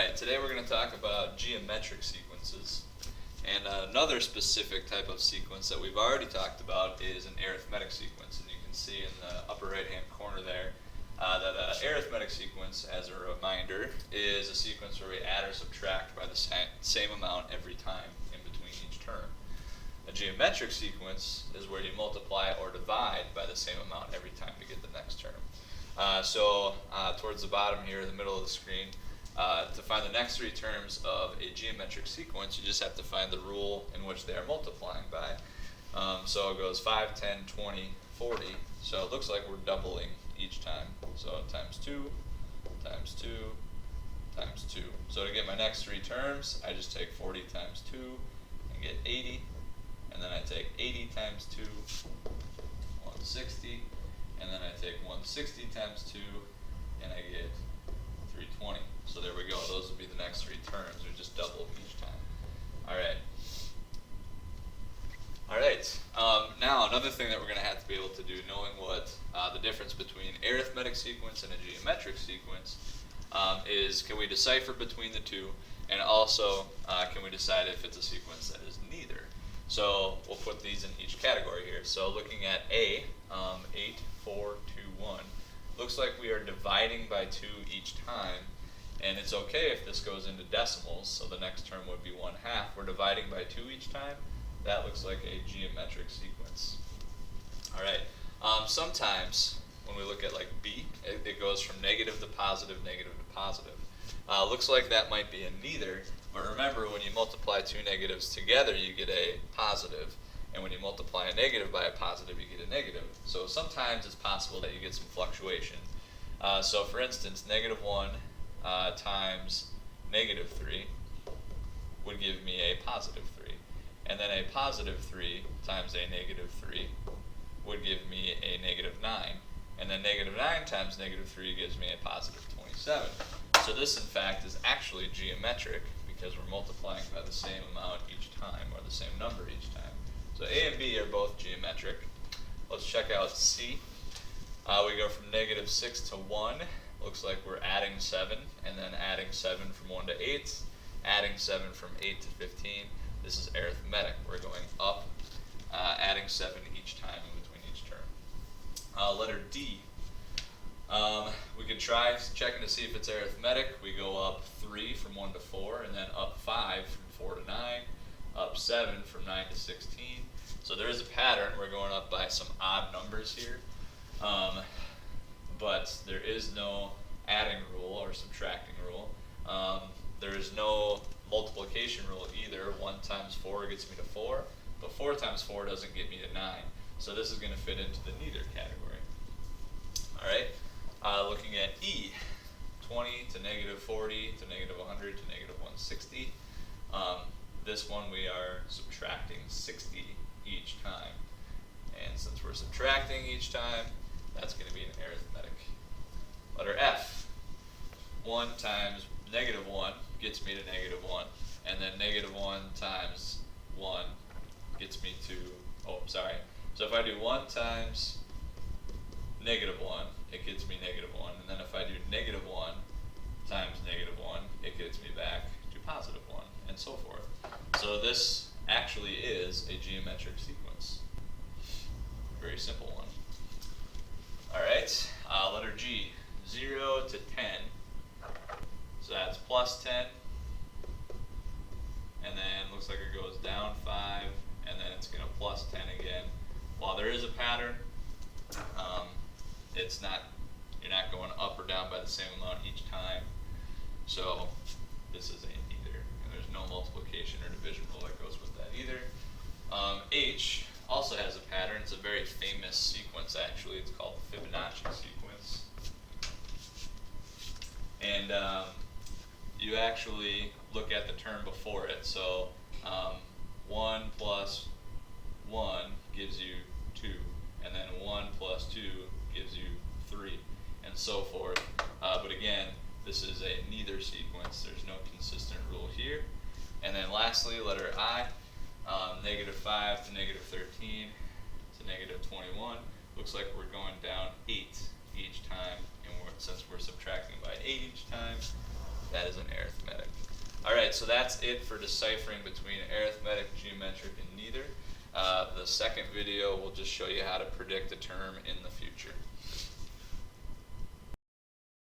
Alright, today we're going to talk about geometric sequences. And another specific type of sequence that we've already talked about is an arithmetic sequence. And you can see in the upper right hand corner there that an arithmetic sequence, as a reminder, is a sequence where we add or subtract by the same amount every time in between each term. A geometric sequence is where you multiply or divide by the same amount every time to get the next term. Towards the bottom here, in the middle of the screen, to find the next three terms of a geometric sequence, you just have to find the rule in which they are multiplying by. So it goes 5, 10, 20, 40. So it looks like we're doubling each time. So times 2, times 2, times 2. So to get my next three terms, I just take 40 times 2 and get 80. And then I take 80 times 2, 160. And then I take 160 times 2 and I get 320. So there we go. Those would be the next three terms. They're just double each time. Alright. Now another thing that we're going to have to be able to do, knowing what the difference between arithmetic sequence and a geometric sequence is, can we decipher between the two, and also can we decide if it's a sequence that is neither. So we'll put these in each category here. So looking at A, 8, 4, 2, 1, looks like we are dividing by 2 each time. And it's okay if this goes into decimals, so the next term would be 1/2. We're dividing by 2 each time. That looks like a geometric sequence. Alright, sometimes when we look at like B, it goes from negative to positive, negative to positive. Looks like that might be a neither, but remember, when you multiply two negatives together, you get a positive. And when you multiply a negative by a positive, you get a negative. So sometimes it's possible that you get some fluctuation. So for instance, negative 1 times negative 3 would give me a positive 3. And then a positive 3 times a negative 3 would give me a negative 9. And then negative 9 times negative 3 gives me a positive 27. So this, in fact, is actually geometric because we're multiplying by the same amount each time, or the same number each time. So A and B are both geometric. Let's check out C. We go from negative 6 to 1. Looks like we're adding 7, and then adding 7 from 1 to 8, adding 7 from 8 to 15. This is arithmetic. We're going up, adding 7 each time in between each term. Letter D. We could try checking to see if it's arithmetic. We go up 3 from 1 to 4, and then up 5 from 4 to 9, up 7 from 9 to 16. So there is a pattern. We're going up by some odd numbers here. But there is no adding rule or subtracting rule. There is no multiplication rule either. 1 times 4 gets me to 4, but 4 times 4 doesn't get me to 9. So this is going to fit into the neither category. Alright, looking at E, 20 to negative 40 to negative 100 to negative 160. This one we are subtracting 60 each time. And since we're subtracting each time, that's going to be an arithmetic. Letter F. 1 times negative 1 gets me to negative 1. And then negative 1 times 1 gets me to, So if I do 1 times negative 1, it gets me negative 1. And then if I do negative 1 times negative 1, it gets me back to positive 1, and so forth. So this actually is a geometric sequence. Very simple one. Alright, letter G, 0 to 10. So that's plus 10. And then looks like it goes down 5, and then it's going to plus 10 again. While there is a pattern, you're not going up or down by the same amount each time. So this is a neither, and there's no multiplication or division rule that goes with that either. H also has a pattern. It's a very famous sequence, actually. It's called the Fibonacci sequence. And you actually look at the term before it. So 1 plus 1 gives you 2, and then 1 plus 2 gives you 3, and so forth. But again, this is a neither sequence. There's no consistent rule here. And then lastly, letter I, negative 5 to negative 13 to negative 21. Looks like we're going down 8 each time, and since we're subtracting by 8 each time, that is an arithmetic. Alright, so that's it for deciphering between arithmetic, geometric, and neither. The second video will just show you how to predict a term in the future.